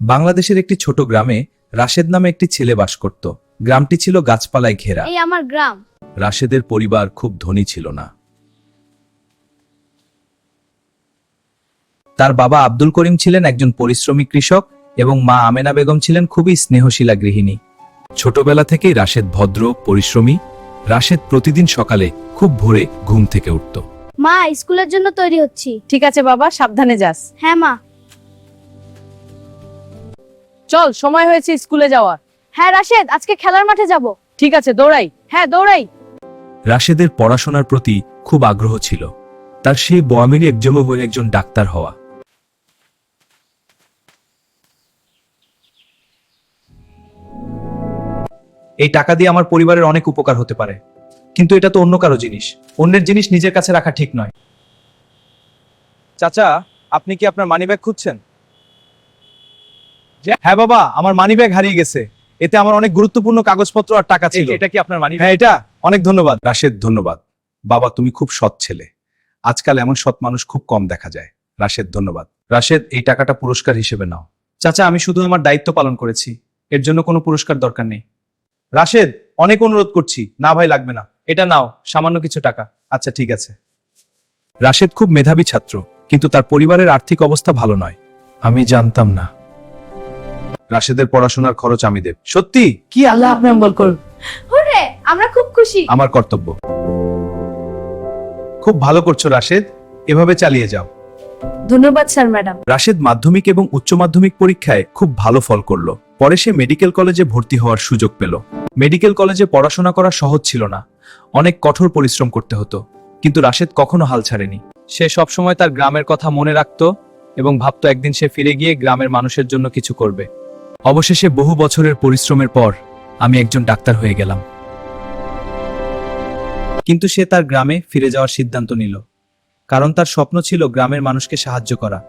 বাংলাদেশের একটি ছোট গ্রামে রাশেদ নামে একটি ছেলে বাস করত। গ্রামটি ছিল গাছপালায় ঘেরা। এই আমার গ্রাম। রাশেদের পরিবার খুব ধনী ছিল না। তার বাবা আব্দুল করিম ছিলেন একজন পরিশ্রমী কৃষক এবং মা আমেনা বেগম ছিলেন খুবই স্নেহশীলা গৃহিণী। ছোটবেলা থেকেই রাশেদ ভদ্র, পরিশ্রমী। রাশেদ প্রতিদিন সকালে খুব ভোরে ঘুম থেকে উঠত। মা, স্কুলের জন্য তৈরি হচ্ছি। ঠিক আছে বাবা, সাবধানে যাস। হ্যাঁ মা। চল, সময় হয়েছে স্কুলে যাওয়ার। হ্যাঁ রাশেদ, আজকে খেলার মাঠে যাব। ঠিক আছে, দৌড়াই। হ্যাঁ, দৌড়াই। রাশেদের পড়াশোনার প্রতি খুব আগ্রহ ছিল। তার সেই বয়ামেরই একজন হয়ে একজন ডাক্তার হওয়া। এই টাকা দিয়ে আমার পরিবারের অনেক উপকার হতে পারে, কিন্তু এটা তো অন্য কারো জিনিস। অন্যের জিনিস নিজের কাছে রাখা ঠিক নয়। চাচা, আপনি কি আপনার মানিব্যাগ খুঁজছেন? হ্যাঁ বাবা, আমার মানিব্যাগ হারিয়ে গেছে। এতে আমার অনেক গুরুত্বপূর্ণ কাগজপত্র আর টাকা ছিল। এটা কি আপনার মানিব্যাগ? হ্যাঁ, এটা। অনেক ধন্যবাদ। রাশেদ, ধন্যবাদ। বাবা, তুমি খুব সৎ ছেলে। আজকাল এমন সৎ মানুষ খুব কম দেখা যায়। রাশেদ, ধন্যবাদ। রাশেদ, এই টাকাটা পুরস্কার হিসেবে নাও। চাচা, আমি শুধু আমার দায়িত্ব পালন করেছি, এর জন্য কোনো পুরস্কার দরকার নেই। রাশেদ, অনেক অনুরোধ করছি। না ভাই, লাগবে না। এটা নাও, সামান্য কিছু টাকা। আচ্ছা, ঠিক আছে। রাশেদ খুব মেধাবী ছাত্র, কিন্তু তার পরিবারের আর্থিক অবস্থা ভালো নয়। আমি জানতাম না। রাশেদের পড়াশোনার খরচ আমি দেব। সত্যি? কি আল্লাহ আপনার মঙ্গল করুন। হুররে, আমরা খুব খুশি। আমার কর্তব্য। খুব ভালো করছো রাশেদ, এভাবে চালিয়ে যাও। ধন্যবাদ স্যার, ম্যাডাম। রাশেদ মাধ্যমিক এবং উচ্চ মাধ্যমিক পরীক্ষায় খুব ভালো ফল করলো। পরে সে মেডিকেল কলেজে ভর্তি হওয়ার সুযোগ পেল। মেডিকেল কলেজে পড়াশোনা করা সহজ ছিল না, অনেক কঠোর পরিশ্রম করতে হতো। কিন্তু রাশেদ কখনো হাল ছাড়েনি। সে সবসময় তার গ্রামের কথা মনে রাখতো এবং ভাবতো একদিন সে ফিরে গিয়ে গ্রামের মানুষের জন্য কিছু করবে। অবশেষে বহু বছরের পরিশ্রমের পর আমি একজন ডাক্তার হয়ে গেলাম। কিন্তু সে তার গ্রামে ফিরে যাওয়ার সিদ্ধান্ত নিল, কারণ তার স্বপ্ন ছিল গ্রামের মানুষকে সাহায্য করা।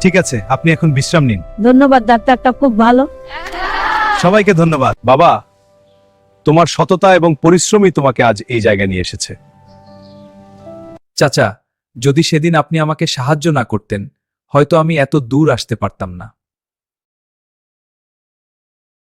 ঠিক আছে, আপনি এখন বিশ্রাম নিন। ধন্যবাদ, ডাক্তারটা খুব ভালো। সবাইকে ধন্যবাদ। বাবা, তোমার সততা এবং পরিশ্রমই তোমাকে আজ এই জায়গায় নিয়ে এসেছে। চাচা, যদি সেদিন আপনি আমাকে সাহায্য না করতেন, হয়তো আমি এত দূর আসতে পারতাম না।